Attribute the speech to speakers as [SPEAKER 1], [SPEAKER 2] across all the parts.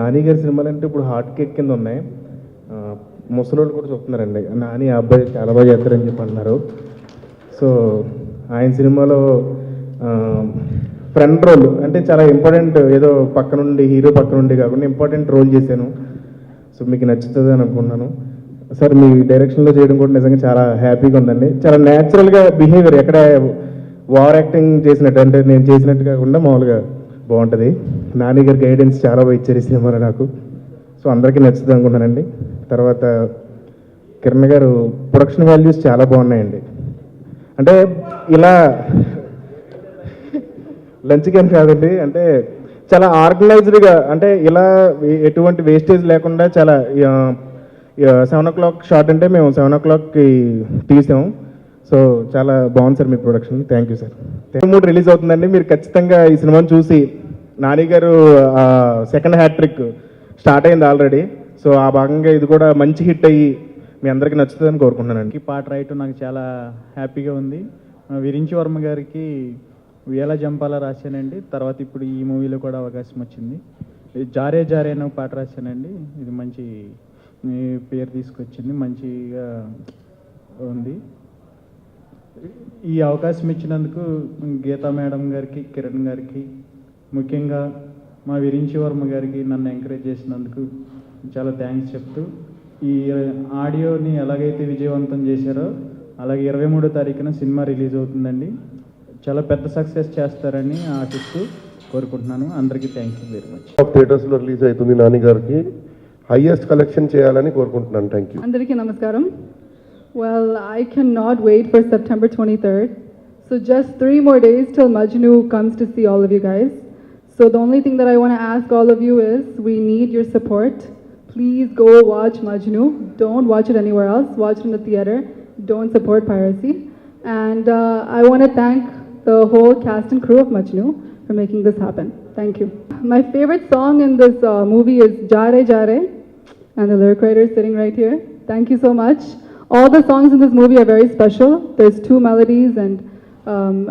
[SPEAKER 1] నాని గారి సినిమాలు అంటే ఇప్పుడు హాట్ కేక్ కింద ఉన్నాయి. ముసలోళ్ళు కూడా చెప్తున్నారండి, నాని ఆ అబ్బాయి చాలా బాగా చేస్తారని చెప్పి అన్నారు. సో ఆయన సినిమాలో ఫ్రంట్ రోల్ అంటే చాలా ఇంపార్టెంట్, ఏదో పక్కనుండి హీరో పక్కనుండి కాకుండా ఇంపార్టెంట్ రోల్ చేశాను. సో మీకు నచ్చుతుంది అని అనుకున్నాను సార్. మీ డైరెక్షన్లో చేయడం కూడా నిజంగా చాలా హ్యాపీగా ఉందండి. చాలా న్యాచురల్గా బిహేవియర్, ఎక్కడ ఓవర్ యాక్టింగ్ చేసినట్టు అంటే నేను చేసినట్టు కాకుండా మామూలుగా బాగుంటుంది. నాని గారి గైడెన్స్ చాలా బాగా ఇచ్చారు ఈ సినిమాలో నాకు. సో అందరికీ నచ్చుతుంది అనుకున్నానండి. తర్వాత కిరణ్ గారు ప్రొడక్షన్ వాల్యూస్ చాలా బాగున్నాయండి. అంటే ఇలా లంచ్కి ఏం కాదండి, అంటే చాలా ఆర్గనైజ్డ్గా, అంటే ఇలా ఎటువంటి వేస్టేజ్ లేకుండా చాలా 7 o'clock షార్ట్ అంటే మేము 7 o'clockకి తీసాము. సో చాలా బాగుంది sir me production. Thank you sir. 3 release అవుతుందండి. మీరు ఖచ్చితంగా ఈ సినిమాని చూసి, నాని గారు సెకండ్ హ్యాట్రిక్ స్టార్ట్ అయింది ఆల్రెడీ. సో ఆ భాగంగా ఇది కూడా మంచి హిట్ అయ్యి మీ అందరికీ నచ్చుతుందని కోరుకుంటున్నానండి.
[SPEAKER 2] ఈ పాట రాయటం నాకు చాలా హ్యాపీగా ఉంది. విరించి వర్మ గారికి ఉయ్యాల జంపాల రాశానండి. తర్వాత ఇప్పుడు ఈ మూవీలో కూడా అవకాశం వచ్చింది. జారే జారే అనే పాట రాశానండి. ఇది మంచి పేరు తీసుకొచ్చింది, మంచిగా ఉంది. ఈ అవకాశం ఇచ్చినందుకు గీతా మేడం గారికి, కిరణ్ గారికి, ముఖ్యంగా మా విరించి వర్మ గారికి నన్ను ఎంకరేజ్ చేసినందుకు చాలా థ్యాంక్స్ చెప్తూ, ఈ ఆడియోని ఎలాగైతే విజయవంతం చేశారో అలాగే 23వ తారీఖున సినిమా రిలీజ్ అవుతుందండి. చాలా పెద్ద సక్సెస్ చేస్తారని ఆశిస్తూ కోరుకుంటున్నాను. అందరికీ థ్యాంక్ యూ వెరీ మచ్.
[SPEAKER 3] థియేటర్స్లో రిలీజ్ అవుతుంది. నాని గారికి హైయెస్ట్ కలెక్షన్ చేయాలని కోరుకుంటున్నాను. Thank you.
[SPEAKER 4] అందరికీ నమస్కారం. Well, I cannot wait for September 23rd. So just 3 more days till Majnu comes to see all of you guys. So the only thing that I want to ask all of you is, we need your support. Please go watch Majnu. Don't watch it anywhere else. Watch it in the theater. Don't support piracy. And I want to thank the whole cast and crew of Majnu for making this happen. Thank you. My favorite song in this movie is Jare Jare, and the lyric writer is sitting right here. Thank you so much. All the songs in this movie are very special. There's 2 melodies, and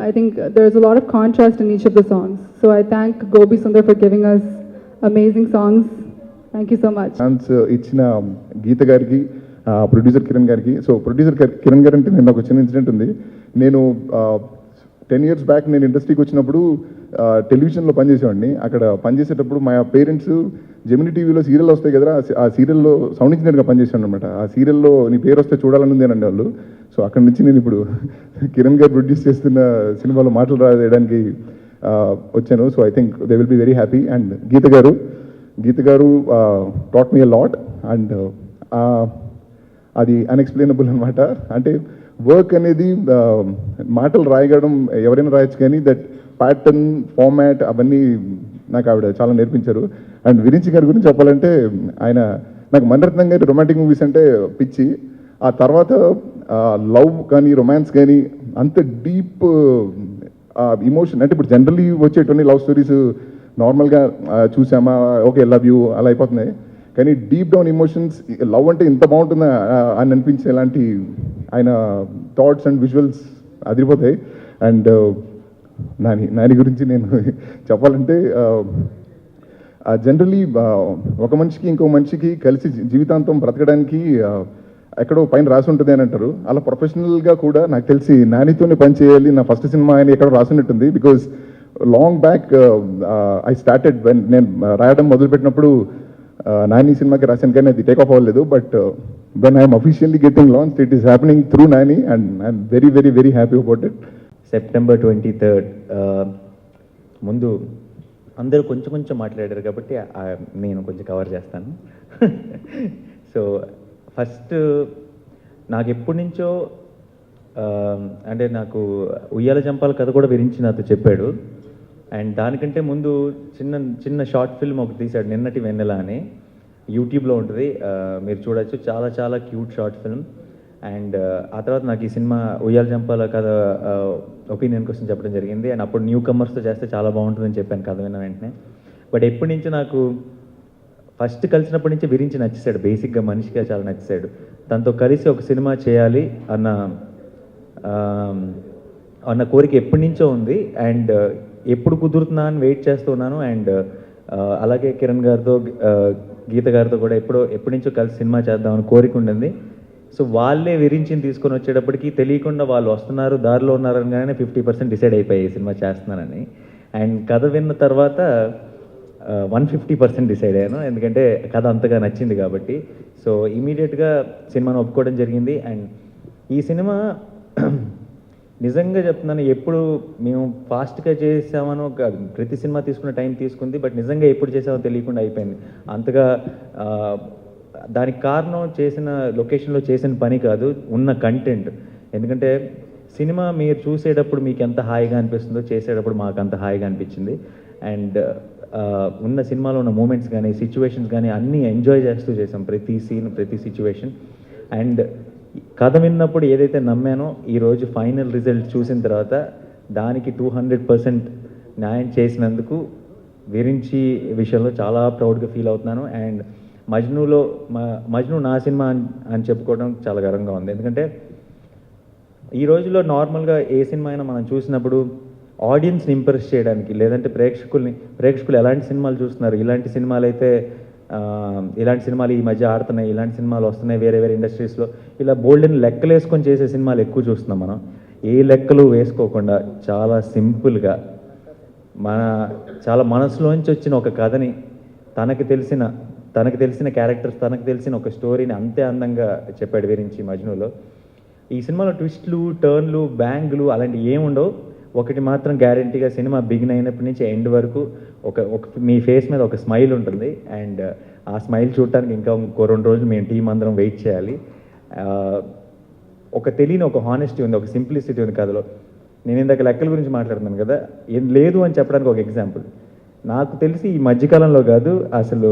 [SPEAKER 4] I think there's a lot of contrast in each of the songs. So I thank Gopi Sundar for giving us amazing songs. Thank you so much.
[SPEAKER 5] Chance ఇచ్చిన గీత గారికి, producer Kiran గారికి. So producer Kiran గారు అంటే నేను ఒక చిన్న incident ఉంది. నేను 10 years బ్యాక్ నేను ఇండస్ట్రీకి వచ్చినప్పుడు టెలివిజన్లో పనిచేసేవాడిని. అక్కడ పనిచేసేటప్పుడు మా పేరెంట్స్ జెమినీ టీవీలో సీరియల్ వస్తాయి కదా, ఆ సీరియల్లో సౌండ్ ఇంజనీర్గా పనిచేసాను అనమాట. ఆ సీరియల్లో నీ పేరు వస్తే చూడాలని ఉంది అని అనేవాళ్ళు. సో అక్కడి నుంచి నేను ఇప్పుడు కిరణ్ గారు ప్రొడ్యూస్ చేస్తున్న సినిమాలో మాటలు రాయడానికి వచ్చాను. So I think they will be very happy. And Geetha గారు taught me a lot, and అది అన్ఎక్స్ప్లెయినబుల్ అనమాట. అంటే వర్క్ అనేది మాటలు రాయగడం ఎవరైనా రాయొచ్చు, కానీ దట్ ప్యాటర్న్, ఫార్మాట్ అవన్నీ నాకు ఆవిడ చాలా నేర్పించారు. అండ్ విరించి గారి గురించి చెప్పాలంటే, ఆయన నాకు మణిరత్నం గారి రొమాంటిక్ మూవీస్ అంటే పిచ్చి. ఆ తర్వాత లవ్ కానీ రొమాన్స్ కానీ అంత డీప్ ఇమోషన్, అంటే ఇప్పుడు జనరల్లీ వచ్చేటువంటి లవ్ స్టోరీస్ నార్మల్గా చూసామా, ఓకే లవ్ యూ అలా అయిపోతున్నాయి. కానీ డీప్ డౌన్ ఇమోషన్స్, లవ్ అంటే ఇంత బాగుంటుందా అని అనిపించే ఇలాంటి ఆయన థాట్స్ అండ్ విజువల్స్ అదిరిపోతాయి. అండ్ నాని గురించి నేను చెప్పాలంటే, జనరలీ ఒక మనిషికి ఇంకో మనిషికి కలిసి జీవితాంతం బ్రతకడానికి ఎక్కడో పైన రాసి ఉంటుంది అని అంటారు. అలా ప్రొఫెషనల్గా కూడా నాకు తెలిసి నానితోనే పని చేయాలి, నా ఫస్ట్ సినిమా అని ఎక్కడో రాసినట్టుంది. Because long back I started, నేను రాయడం మొదలుపెట్టినప్పుడు నాని సినిమాకి రాశాను, కానీ అది టేక్ ఆఫ్ అవ్వలేదు. But when I'm officially getting launch, it is happening through Nani, and I'm very very very happy about it.
[SPEAKER 6] September 23rd. ముందు అందరూ కొంచెం మాట్లాడారు కాబట్టి నేను కొంచెం కవర్ చేస్తాను. సో ఫస్ట్, నాకు ఎప్పటి నుంచో అంటే నాకు ఉయ్యాల జంపాల కథ కూడా విరించి నాతో చెప్పాడు. అండ్ దానికంటే ముందు చిన్న షార్ట్ ఫిల్మ్ ఒకటి తీశాడు, నిన్నటి వెన్నెల అని. యూట్యూబ్లో ఉంటుంది, మీరు చూడొచ్చు. చాలా చాలా క్యూట్ షార్ట్ ఫిల్మ్. అండ్ ఆ తర్వాత నాకు ఈ సినిమా ఉయ్యాల జంపాల కథ ఒపీనియన్ కోసం చెప్పడం జరిగింది. అండ్ అప్పుడు న్యూ కమర్స్తో చేస్తే చాలా బాగుంటుందని చెప్పాను కథ విన్న వెంటనే. బట్ ఎప్పటి నుంచి నాకు ఫస్ట్ కలిసినప్పటి నుంచి విరించి నచ్చేసాడు. బేసిక్గా మనిషిగా చాలా నచ్చేసాడు. తనతో కలిసి ఒక సినిమా చేయాలి అన్న కోరిక ఎప్పటి నుంచో ఉంది. అండ్ ఎప్పుడు కుదురుతున్నా అని వెయిట్ చేస్తున్నాను. అండ్ అలాగే కిరణ్ గారితో గీత గారితో కూడా ఎప్పటి నుంచో కలిసి సినిమా చేద్దామని కోరిక ఉండింది. సో వాళ్ళే విరించిని తీసుకొని వచ్చేటప్పటికి తెలియకుండా వాళ్ళు వస్తున్నారు, దారిలో ఉన్నారనగానే 50% డిసైడ్ అయిపోయాయి ఈ సినిమా చేస్తున్నానని. అండ్ కథ విన్న తర్వాత 150% డిసైడ్ అయ్యాను, ఎందుకంటే కథ అంతగా నచ్చింది కాబట్టి. సో ఇమీడియట్గా సినిమాను ఒప్పుకోవడం జరిగింది. అండ్ ఈ సినిమా నిజంగా చెప్తున్నాను, ఎప్పుడు మేము ఫాస్ట్గా చేసామనో కాదు, ప్రతి సినిమా తీసుకున్న టైం తీసుకుంది, బట్ నిజంగా ఎప్పుడు చేసామో తెలియకుండా అయిపోయింది. అంతగా దానికి కారణం చేసిన లొకేషన్లో చేసిన పని కాదు, ఉన్న కంటెంట్. ఎందుకంటే సినిమా మీరు చూసేటప్పుడు మీకు ఎంత హాయిగా అనిపిస్తుందో చేసేటప్పుడు మాకు అంత హాయిగా అనిపించింది. అండ్ ఉన్న సినిమాలో ఉన్న మూమెంట్స్ కానీ సిచ్యువేషన్స్ కానీ అన్నీ ఎంజాయ్ చేస్తూ చేసాం, ప్రతి సీన్ ప్రతి సిచ్యువేషన్. అండ్ కథ విన్నప్పుడు ఏదైతే నమ్మానో ఈరోజు ఫైనల్ రిజల్ట్ చూసిన తర్వాత దానికి 200% న్యాయం చేసినందుకు విరించి విషయంలో చాలా ప్రౌడ్గా ఫీల్ అవుతున్నాను. అండ్ మజ్ను నా సినిమా అని చెప్పుకోవడం చాలా గర్వంగా ఉంది. ఎందుకంటే ఈ రోజుల్లో నార్మల్గా ఏ సినిమా అయినా మనం చూసినప్పుడు ఆడియన్స్ని ఇంప్రెస్ చేయడానికి, లేదంటే ప్రేక్షకులు ఎలాంటి సినిమాలు చూస్తున్నారు, ఇలాంటి సినిమాలు అయితే ఇలాంటి సినిమాలు ఈ మధ్య ఆడుతున్నాయి, ఇలాంటి సినిమాలు వస్తున్నాయి వేరే వేరే ఇండస్ట్రీస్లో, ఇలా బోల్డెన్ లెక్కలు వేసుకొని చేసే సినిమాలు ఎక్కువ చూస్తున్నాం మనం. ఏ లెక్కలు వేసుకోకుండా చాలా సింపుల్గా చాలా మనసులోంచి వచ్చిన ఒక కథని తనకు తెలిసిన క్యారెక్టర్స్, తనకు తెలిసిన ఒక స్టోరీని అంతే అందంగా చెప్పాడు విరించి మజ్నులో. ఈ సినిమాలో ట్విస్ట్లు, టర్న్లు, బ్యాంగ్లు అలాంటివి ఏముండవు. ఒకటి మాత్రం గ్యారంటీగా, సినిమా బిగిన్ అయినప్పటి నుంచి ఎండ్ వరకు మీ ఫేస్ మీద ఒక స్మైల్ ఉంటుంది. అండ్ ఆ స్మైల్ చూడటానికి ఇంకా ఇంకో 2 రోజులు మేము టీం అందరం వెయిట్ చేయాలి. ఒక తెలియని ఒక హానెస్టీ ఉంది, ఒక సింప్లిసిటీ ఉంది కథలో. నేను ఇందాక లెక్కల గురించి మాట్లాడుతున్నాను కదా, ఏం లేదు అని చెప్పడానికి ఒక ఎగ్జాంపుల్. నాకు తెలిసి ఈ మధ్యకాలంలో కాదు, అసలు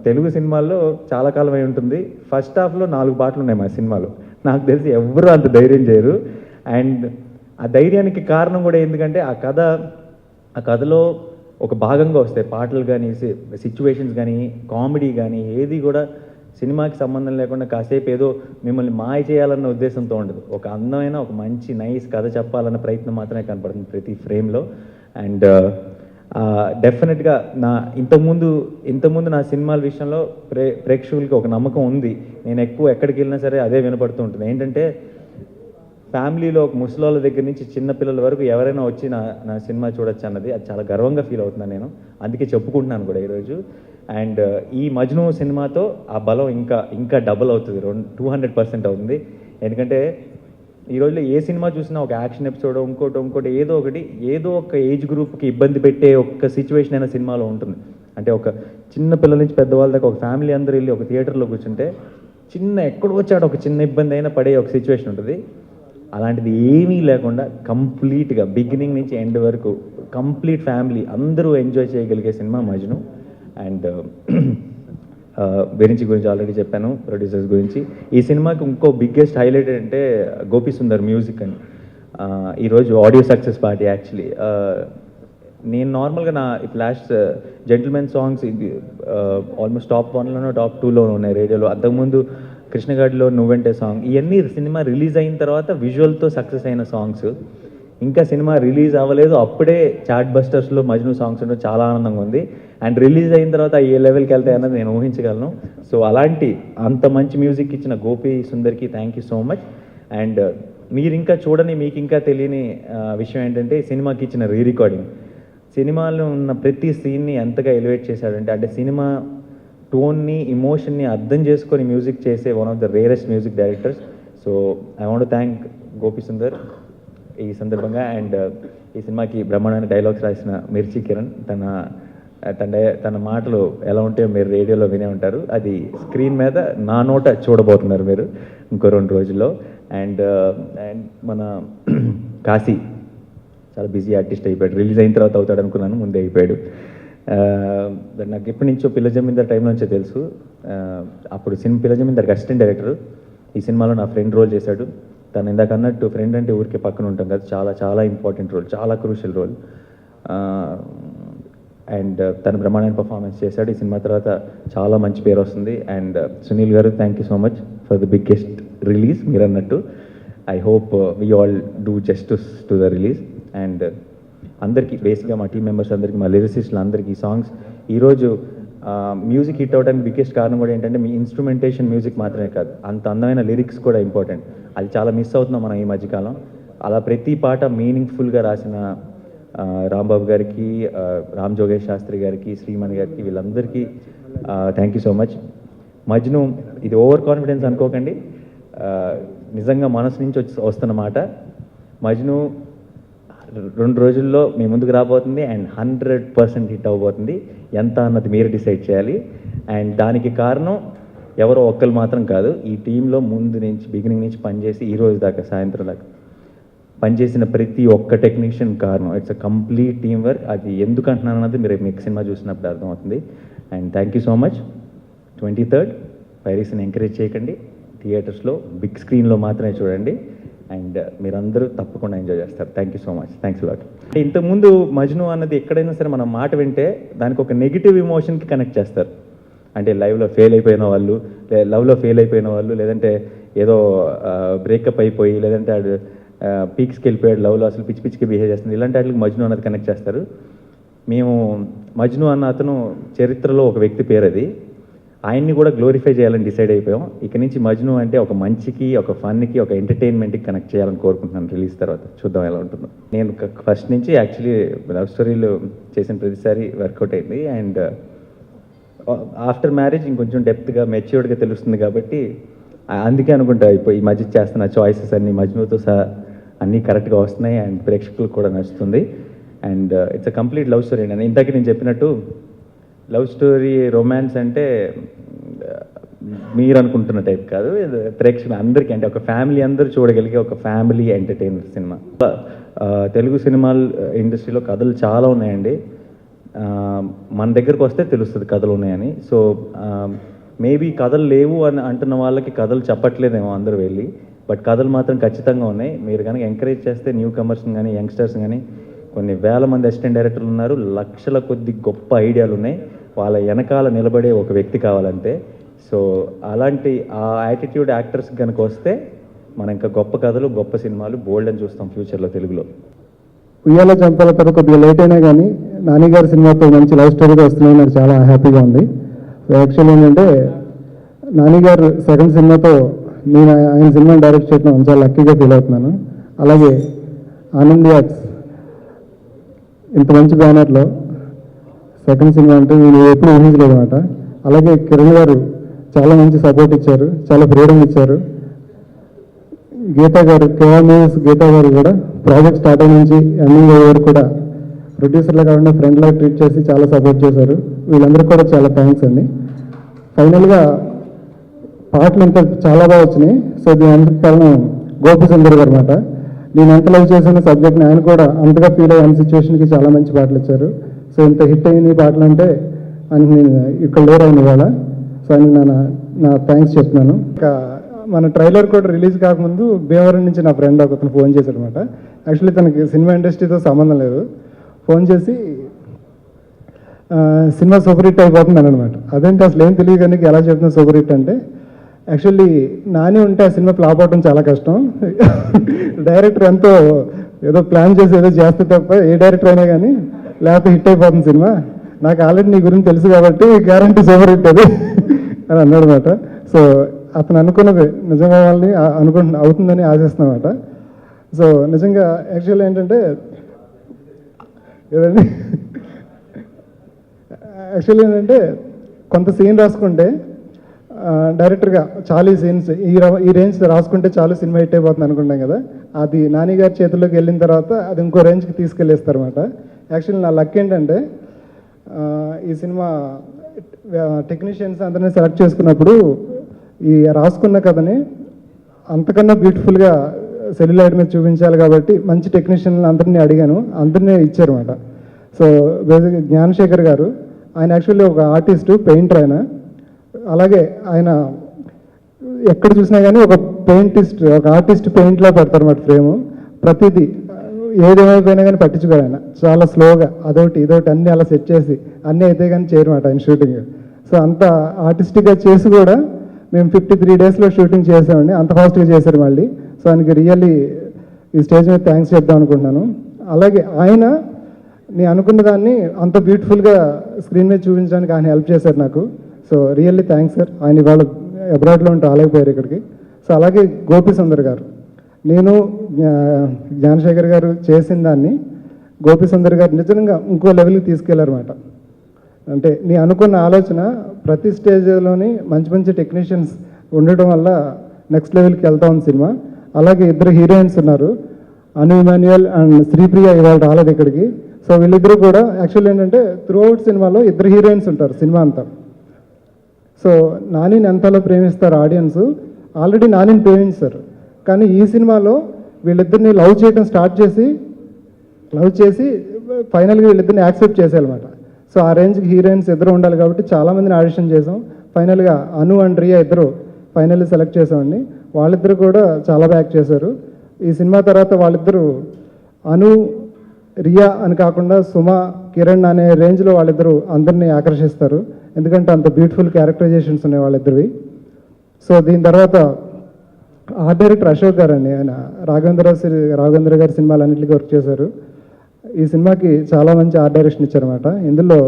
[SPEAKER 6] తెలుగు సినిమాల్లో చాలా కాలం అయి ఉంటుంది, ఫస్ట్ హాఫ్లో 4 పాటలు ఉన్నాయి మా సినిమాలో. నాకు తెలిసి ఎవరు అంత ధైర్యం చేయరు. అండ్ ఆ ధైర్యానికి కారణం కూడా ఎందుకంటే ఆ కథలో ఒక భాగంగా వస్తాయి పాటలు కానీ, సిచ్యువేషన్స్ కానీ, కామెడీ కానీ, ఏది కూడా సినిమాకి సంబంధం లేకుండా కాసేపు ఏదో మిమ్మల్ని మాయ చేయాలన్న ఉద్దేశంతో ఉండదు. ఒక అందమైన ఒక మంచి నైస్ కథ చెప్పాలన్న ప్రయత్నం మాత్రమే కనపడుతుంది ప్రతి ఫ్రేమ్లో. అండ్ డెఫినెట్గా ఇంతకుముందు నా సినిమాల విషయంలో ప్రేక్షకులకి ఒక నమ్మకం ఉంది. నేను ఎక్కువ ఎక్కడికి వెళ్ళినా సరే అదే వినపడుతూ ఉంటుంది. ఏంటంటే ఫ్యామిలీలో ఒక ముసలోళ్ళ దగ్గర నుంచి చిన్నపిల్లల వరకు ఎవరైనా వచ్చి నా సినిమా చూడొచ్చు అన్నది, అది చాలా గర్వంగా ఫీల్ అవుతున్నాను నేను. అందుకే చెప్పుకుంటున్నాను కూడా ఈరోజు. అండ్ ఈ మజ్ను సినిమాతో ఆ బలం ఇంకా డబుల్ అవుతుంది, 200% అవుతుంది. ఎందుకంటే ఈ రోజుల్లో ఏ సినిమా చూసినా ఒక యాక్షన్ ఎపిసోడ్, ఇంకోటి ఏదో ఒక ఏజ్ గ్రూప్కి ఇబ్బంది పెట్టే ఒక సిచ్యువేషన్ అయినా సినిమాలో ఉంటుంది. అంటే ఒక చిన్న పిల్లల నుంచి పెద్దవాళ్ళ దాకా ఒక ఫ్యామిలీ అందరూ వెళ్ళి ఒక థియేటర్లో కూర్చుంటే ఎక్కడో వచ్చాడు ఒక చిన్న ఇబ్బంది అయినా పడే ఒక సిచ్యువేషన్ ఉంటుంది. అలాంటిది ఏమీ లేకుండా కంప్లీట్గా బిగినింగ్ నుంచి ఎండ్ వరకు కంప్లీట్ ఫ్యామిలీ అందరూ ఎంజాయ్ చేయగలిగే సినిమా మజ్ను. అండ్ విరించి గురించి ఆల్రెడీ చెప్పాను, ప్రొడ్యూసర్స్ గురించి. ఈ సినిమాకి ఇంకో బిగ్గెస్ట్ హైలైట్ అంటే గోపి సుందర్ మ్యూజిక్ అని. ఈరోజు ఆడియో సక్సెస్ పార్టీ యాక్చువల్లీ. నేను నార్మల్గా నా last gentleman songs almost top 1లోనో టాప్ 2లోనో ఉన్నాయి రేడియోలో. అంతకుముందు కృష్ణగాడిలో నువ్వంటే సాంగ్, ఇవన్నీ సినిమా రిలీజ్ అయిన తర్వాత విజువల్తో సక్సెస్ అయిన సాంగ్స్. ఇంకా సినిమా రిలీజ్ అవ్వలేదు, అప్పుడే చాట్ బస్టర్స్లో మజ్ను సాంగ్స్ ఉండడం చాలా ఆనందంగా ఉంది. అండ్ రిలీజ్ అయిన తర్వాత ఏ లెవెల్కి వెళ్తాయి అన్నది నేను ఊహించగలను. సో అంత మంచి మ్యూజిక్ ఇచ్చిన గోపి సుందర్కి thank you so much. And మీరు ఇంకా చూడని, మీకు ఇంకా తెలియని విషయం ఏంటంటే సినిమాకి ఇచ్చిన రికార్డింగ్. సినిమాలో ఉన్న ప్రతి సీన్ని ఎంతగా ఎలివేట్ చేశాడంటే, అంటే సినిమా టోన్ని, ఇమోషన్ని అర్థం చేసుకొని మ్యూజిక్ చేసే one of the rarest music directors. So I want thank Gopi Sundar ఈ సందర్భంగా. అండ్ ఈ సినిమాకి బ్రహ్మాండమైన డైలాగ్స్ రాసిన మిర్చి కిరణ్, తన మాటలు ఎలా ఉంటాయో మీరు రేడియోలో వినే ఉంటారు. అది స్క్రీన్ మీద నా నోట చూడబోతున్నారు మీరు ఇంకో 2 రోజుల్లో. అండ్ మన కాశీ చాలా బిజీ ఆర్టిస్ట్ అయిపోయాడు. రిలీజ్ అయిన తర్వాత అవుతాడు అనుకున్నాను, ముందే అయిపోయాడు. నాకు ఎప్పటి నుంచో పిల్ల జమీందార్ టైం నుంచో తెలుసు. అప్పుడు పిల్ల జమీందార్కి అసిస్టెంట్ డైరెక్టర్. ఈ సినిమాలో నా ఫ్రెండ్ రోల్ చేశాడు. తను ఇందాక అన్నట్టు ఫ్రెండ్ అంటే ఊరికే పక్కన ఉంటాం కదా, చాలా చాలా ఇంపార్టెంట్ రోల్, చాలా క్రూషియల్ రోల్. అండ్ తను బ్రహ్మాండమైన పర్ఫార్మెన్స్ చేశాడు. ఈ సినిమా తర్వాత చాలా మంచి పేరు వస్తుంది. అండ్ సునీల్ గారు thank you so much for the biggest release. మీరు అన్నట్టు I hope we all do justice to the release. And అందరికీ బేసిక్గా మా టీం మెంబర్స్ అందరికీ, మా లిరిసిస్టులు అందరికీ ఈరోజు మ్యూజిక్ హిట్ అవడానికి బిగ్గెస్ట్ కారణం కూడా ఏంటంటే మీ ఇన్స్ట్రుమెంటేషన్ మ్యూజిక్ మాత్రమే కాదు, అంత అందమైన లిరిక్స్ కూడా ఇంపార్టెంట్. అది చాలా మిస్ అవుతున్నాం మనం ఈ మధ్యకాలం. అలా ప్రతి పాట మీనింగ్ఫుల్గా రాసిన రాంబాబు గారికి, రామ్ జోగేష్ శాస్త్రి గారికి, శ్రీమణి గారికి, వీళ్ళందరికీ thank you so much. Majnu ఇది ఓవర్ కాన్ఫిడెన్స్ అనుకోకండి, నిజంగా మనసు నుంచి వస్తున్న మాట. మజ్ను 2 రోజుల్లో మీ ముందుకు రాబోతుంది అండ్ 100% హిట్ అవ్వబోతుంది. ఎంత అన్నది మీరు డిసైడ్ చేయాలి. అండ్ దానికి కారణం ఎవరో ఒక్కరు మాత్రం కాదు, ఈ టీంలో ముందు నుంచి బిగినింగ్ నుంచి పనిచేసి ఈ రోజు దాకా సాయంత్రం దాకా పనిచేసిన ప్రతి ఒక్క టెక్నీషియన్ కారణం. It's a complete team work. అది ఎందుకు అంటున్నాను అన్నది మీరు మీకు సినిమా చూసినప్పుడు అర్థమవుతుంది. And thank you so much. 23rd పైరసీని ఎంకరేజ్ చేయకండి, థియేటర్స్లో బిగ్ స్క్రీన్లో మాత్రమే చూడండి. అండ్ మీరందరూ తప్పకుండా ఎంజాయ్ చేస్తారు. Thank you so much. Thanks lot. ఇంతకుముందు మజ్ను అన్నది ఎక్కడైనా సరే మనం మాట వింటే దానికి ఒక నెగిటివ్ ఇమోషన్కి కనెక్ట్ చేస్తారు. అంటే లవ్లో ఫెయిల్ అయిపోయిన వాళ్ళు, లవ్లో ఫెయిల్ అయిపోయిన వాళ్ళు, లేదంటే ఏదో బ్రేకప్ అయిపోయి, లేదంటే ఆడు పీక్స్కి వెళ్ళిపోయాడు లవ్లో, అసలు పిచ్చి పిచ్చికి బిహేవ్ చేస్తుంది, ఇలాంటి వాటికి మజ్ను అన్నది కనెక్ట్ చేస్తారు. మేము మజ్ను అన్న అతను చరిత్రలో ఒక వ్యక్తి పేరు, అది ఆయన్ని కూడా గ్లోరిఫై చేయాలని డిసైడ్ అయిపోయాం. ఇక నుంచి మజ్ను అంటే ఒక మంచికి, ఒక ఫన్కి, ఒక ఎంటర్టైన్మెంట్కి కనెక్ట్ చేయాలని కోరుకుంటున్నాను. రిలీజ్ తర్వాత చూద్దాం ఎలా ఉంటుందో. నేను ఫస్ట్ నుంచి యాక్చువల్లీ లవ్ స్టోరీలు చేసిన ప్రతిసారి వర్కౌట్ అయింది. అండ్ ఆఫ్టర్ మ్యారేజ్ ఇంకొంచెం డెప్త్గా మెచ్యూర్డ్గా తెలుస్తుంది కాబట్టి అందుకే అనుకుంటా ఇప్పుడు ఈ మధ్య చేస్తున్న చాయిసెస్ అన్నీ మజ్నుతో సహా అన్నీ కరెక్ట్గా వస్తున్నాయి అండ్ ప్రేక్షకులకు కూడా నచ్చుతుంది. And it's a complete love story అండి. ఇందాక నేను చెప్పినట్టు లవ్ స్టోరీ రొమాన్స్ అంటే మీరు అనుకుంటున్న టైప్ కాదు, ప్రేక్షకులు అందరికీ, అంటే ఒక ఫ్యామిలీ అందరూ చూడగలిగే ఒక ఫ్యామిలీ ఎంటర్టైనర్ సినిమా. తెలుగు సినిమాల ఇండస్ట్రీలో కథలు చాలా ఉన్నాయండి. మన దగ్గరకు వస్తే తెలుస్తుంది కథలు ఉన్నాయని. సో మేబీ కథలు లేవు అని అంటున్న వాళ్ళకి కథలు చెప్పట్లేదేమో అందరూ వెళ్ళి, బట్ కథలు మాత్రం ఖచ్చితంగా ఉన్నాయి. మీరు కనుక ఎంకరేజ్ చేస్తే న్యూ కమర్స్ని కానీ, యంగ్స్టర్స్ కానీ, కొన్ని వేల మంది అసిస్టెంట్ డైరెక్టర్లు ఉన్నారు, లక్షల కొద్ది గొప్ప ఐడియాలు ఉన్నాయి. వాళ్ళ వెనకాల నిలబడే ఒక వ్యక్తి కావాలంటే. సో అలాంటి ఆ యాటిట్యూడ్ యాక్టర్స్ కనుక వస్తే మనం ఇంకా గొప్ప కథలు, గొప్ప సినిమాలు బోల్డ్ అని చూస్తాం ఫ్యూచర్లో తెలుగులో.
[SPEAKER 1] ఉయ్యాల చంపాల తర్వాత కొద్దిగా లేట్ అయినా కానీ నాని గారి సినిమాతో మంచి లవ్ స్టోరీగా వస్తున్నాయి, నాకు చాలా హ్యాపీగా ఉంది. సో యాక్చువల్లీ ఏంటంటే నాని గారు సెకండ్ సినిమాతో నేను ఆయన సినిమాని డైరెక్ట్ చేయడం చాలా లక్కీగా ఫీల్ అవుతున్నాను. అలాగే ఆనంద్ యాక్స్ ఇంత మంచి బ్యానర్లో సెకండ్ సినిమా అంటే నేను ఎప్పుడు ఊహించలేదు అనమాట. అలాగే కిరణ్ గారు చాలా మంచి సపోర్ట్ ఇచ్చారు, చాలా ఫ్రీడమ్ ఇచ్చారు. గీతా గారు, కేఆర్ న్యూస్ గీతా గారు కూడా ప్రాజెక్ట్ స్టార్ట్ అయిన నుంచి ఎండింగ్ వరకు కూడా ప్రొడ్యూసర్లా కాకుండా ఫ్రెండ్లా ట్రీట్ చేసి చాలా సపోర్ట్ చేశారు. వీళ్ళందరికీ కూడా చాలా థ్యాంక్స్ అండి. ఫైనల్గా పాటలు ఇంత చాలా బాగా వచ్చినాయి. సో దీని అందరికి కారణం గోపి సుందర్ గారు అనమాట. నేను ఎంత లవ్ చేసిన సబ్జెక్ట్ని ఆయన కూడా అంతగా ఫీల్ అయ్యే సిచ్యువేషన్కి చాలా మంచి పాటలు ఇచ్చారు. సో ఇంత హిట్ అయింది పాటలు అంటే ఆయనకి నేను ఇక్కడ లేరు అయిన ఇవాళ. సో ఆయన నా థ్యాంక్స్ చెప్తున్నాను. ఇంకా మన ట్రైలర్ కూడా రిలీజ్ కాకముందు భీమవరం నుంచి నా ఫ్రెండ్ ఒకతను ఫోన్ చేశాడు అనమాట. యాక్చువల్లీ తనకి సినిమా ఇండస్ట్రీతో సంబంధం లేదు. ఫోన్ చేసి సినిమా సూపర్ హిట్ అయిపోతుంది అనమాట. అదేంటి అసలు ఏం తెలియదు కానీ ఎలా చెప్తున్నా సూపర్ హిట్ అంటే, యాక్చువల్లీ నాని ఉంటే ఆ సినిమా ఫ్లాప్ అవడం చాలా కష్టం. డైరెక్టర్ ఎంతో ఏదో ప్లాన్ చేసి ఏదో చేస్తే తప్ప ఏ డైరెక్టర్ అయినా కానీ లేకపోతే హిట్ అయిపోతుంది సినిమా. నాకు ఆల్రెడీ నీ గురించి తెలుసు కాబట్టి గ్యారంటీ సూపర్ హిట్ అది అని అన్నాడు అనమాట. సో అతను అనుకున్నది నిజంగా వాళ్ళని అవుతుందని ఆశిస్తున్నమాట. సో నిజంగా యాక్చువల్ ఏంటంటే ఏదండి యాక్చువల్లీ ఏంటంటే కొంత సీన్ రాసుకుంటే డైరెక్టర్గా చాలా సీన్స్ ఈ రేంజ్ రాసుకుంటే చాలు సినిమా హిట్ అయిపోతుంది అనుకుంటాం కదా, అది నాని గారి చేతుల్లోకి వెళ్ళిన తర్వాత అది ఇంకో రేంజ్కి తీసుకెళ్ళిస్తారన్నమాట. యాక్చువల్లీ నా లక్ ఏంటంటే ఈ సినిమా టెక్నీషియన్స్ అందరినీ సెలెక్ట్ చేసుకున్నప్పుడు ఈ రాసుకున్న కథని అంతకన్నా బ్యూటిఫుల్గా సెల్యులాయిడ్ మీద చూపించాలి కాబట్టి మంచి టెక్నీషియన్లు అందరినీ అడిగాను, అందరినీ ఇచ్చారన్నమాట. సో బేసిక్గా జ్ఞానశేఖర్ గారు ఆయన యాక్చువల్లీ ఒక ఆర్టిస్టు, పెయింటర్ ఆయన. అలాగే ఆయన ఎక్కడ చూసినా కానీ ఒక ఆర్టిస్ట్ పెయింట్లా పెడతారన్నమాట ఫ్రేము. ప్రతిదీ ఏదేమైపోయినా కానీ పట్టించుకోరు ఆయన. చాలా స్లోగా అదొకటి ఇదొకటి అన్నీ అలా సెట్ చేసి అన్నీ అయితే కానీ చేయరన్నమాట ఆయన షూటింగ్. సో అంత ఆర్టిస్టిక్గా చేసి కూడా మేము 53 డేస్లో షూటింగ్ చేసామండి. అంత ఫాస్ట్గా చేశారు మళ్ళీ. సో ఆయనకి రియల్లీ ఈ స్టేజ్ మీద థ్యాంక్స్ చెప్దాం అనుకుంటున్నాను. అలాగే ఆయన
[SPEAKER 7] నేను అనుకున్న దాన్ని అంత బ్యూటిఫుల్గా స్క్రీన్ మీద చూపించడానికి ఆయన హెల్ప్ చేశారు నాకు. So really thanks sir. ఆయన ఇవాళ అబ్రాడ్లో ఉంటే రాలేకపోయారు ఇక్కడికి. సో అలాగే గోపి సుందర్ గారు, నేను జ్ఞానశేఖర్ గారు చేసిన దాన్ని గోపి సుందర్ గారు నిజంగా ఇంకో లెవెల్కి తీసుకెళ్లారన్నమాట. అంటే నేను అనుకున్న ఆలోచన ప్రతి స్టేజ్లోని మంచి మంచి టెక్నీషియన్స్ ఉండటం వల్ల నెక్స్ట్ లెవెల్కి వెళ్తా ఉంది సినిమా. అలాగే ఇద్దరు హీరోయిన్స్ ఉన్నారు, అను ఇమాన్యుయల్ అండ్ శ్రీప్రియ, ఇవాళ రాలేదు ఇక్కడికి. సో వీళ్ళిద్దరూ కూడా యాక్చువల్ ఏంటంటే త్రూఅవుట్ సినిమాలో ఇద్దరు హీరోయిన్స్ ఉంటారు సినిమా అంతా. సో నానిని ఎంతలో ప్రేమిస్తారు ఆడియన్స్, ఆల్రెడీ నానిని ప్రేమించారు. కానీ ఈ సినిమాలో వీళ్ళిద్దరిని లవ్ చేయడం స్టార్ట్ చేసి ఫైనల్గా వీళ్ళిద్దరిని యాక్సెప్ట్ చేసేయాలన్నమాట. సో ఆ రేంజ్కి హీరోయిన్స్ ఇద్దరు ఉండాలి కాబట్టి చాలామందిని ఆడిషన్ చేసాం. ఫైనల్గా అను అండ్ రియా ఇద్దరు ఫైనల్లీ సెలెక్ట్ చేసామండి. వాళ్ళిద్దరు కూడా చాలా యాక్ట్ చేశారు. ఈ సినిమా తర్వాత వాళ్ళిద్దరూ అను రియా అని కాకుండా సుమ కిరణ్ అనే రేంజ్లో వాళ్ళిద్దరూ అందరినీ ఆకర్షిస్తారు, ఎందుకంటే అంత బ్యూటిఫుల్ క్యారెక్టరైజేషన్స్ ఉన్నాయి వాళ్ళిద్దరివి. సో దీని తర్వాత ఆర్ట్ డైరెక్టర్ అశోక్ గారు అండి, ఆయన రాఘవేంద్ర గారి సినిమాలన్నింటికి వర్క్ చేశారు. ఈ సినిమాకి చాలా మంచి ఆర్ట్ డైరెక్షన్ ఇచ్చారన్నమాట. ఇందులో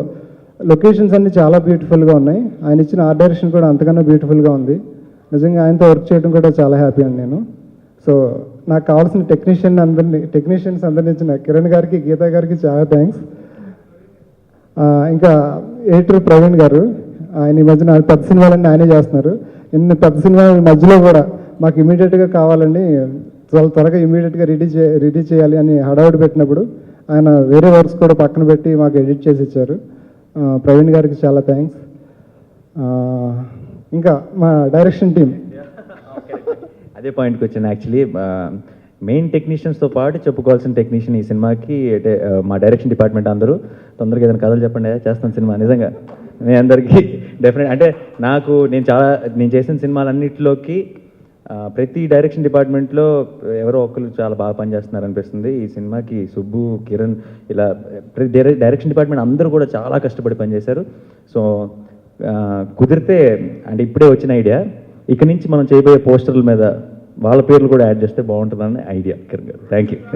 [SPEAKER 7] లొకేషన్స్ అన్నీ చాలా బ్యూటిఫుల్గా ఉన్నాయి. ఆయన ఇచ్చిన ఆర్ట్ డైరెక్షన్ కూడా అంతకన్నా బ్యూటిఫుల్గా ఉంది. నిజంగా ఆయనతో వర్క్ చేయడం కూడా చాలా హ్యాపీ అండి నేను. సో నాకు కావాల్సిన టెక్నీషియన్స్ అందరినీ ఇచ్చిన కిరణ్ గారికి, గీతా గారికి చాలా థ్యాంక్స్. ఇంకా ఎడిటర్ ప్రవీణ్ గారు, ఆయన ఈ మధ్యన పెద్ద సినిమాలన్నీ ఆయనే చేస్తున్నారు. ఇన్ని పెద్ద సినిమాల మధ్యలో కూడా మాకు ఇమీడియట్గా కావాలని చాలా త్వరగా ఇమీడియట్గా రెడీ చేయాలి అని హడావుడి పెట్టినప్పుడు ఆయన వేరే వర్క్స్ కూడా పక్కన పెట్టి మాకు ఎడిట్ చేసి ఇచ్చారు. ప్రవీణ్ గారికి చాలా థ్యాంక్స్. ఇంకా మా డైరెక్షన్ టీం,
[SPEAKER 6] అదే పాయింట్కి వచ్చాను. యాక్చువల్లీ మెయిన్ టెక్నీషియన్స్తో పాటు చెప్పుకోవాల్సిన టెక్నీషియన్ ఈ సినిమాకి అంటే మా డైరెక్షన్ డిపార్ట్మెంట్ అందరూ తొందరగా ఏదైనా కథలు చెప్పండి, చేస్తాను సినిమా. నిజంగా మీ అందరికీ డెఫినెట్ అంటే నేను చేసిన సినిమాలన్నింటిలోకి ప్రతి డైరెక్షన్ డిపార్ట్మెంట్లో ఎవరో ఒకరు చాలా బాగా పనిచేస్తున్నారు అనిపిస్తుంది. ఈ సినిమాకి సుబ్బు, కిరణ్, ఇలా ప్రతి డైరెక్షన్ డిపార్ట్మెంట్ అందరూ కూడా చాలా కష్టపడి పనిచేశారు. సో కుదిరితే అంటే ఇప్పుడే వచ్చిన ఐడియా, ఇక నుంచి మనం చేయబోయే పోస్టర్ల మీద వాళ్ళ పేర్లు కూడా యాడ్ చేస్తే బాగుంటుందని ఐడియా. కిరణ్ గారు, థ్యాంక్ యూ.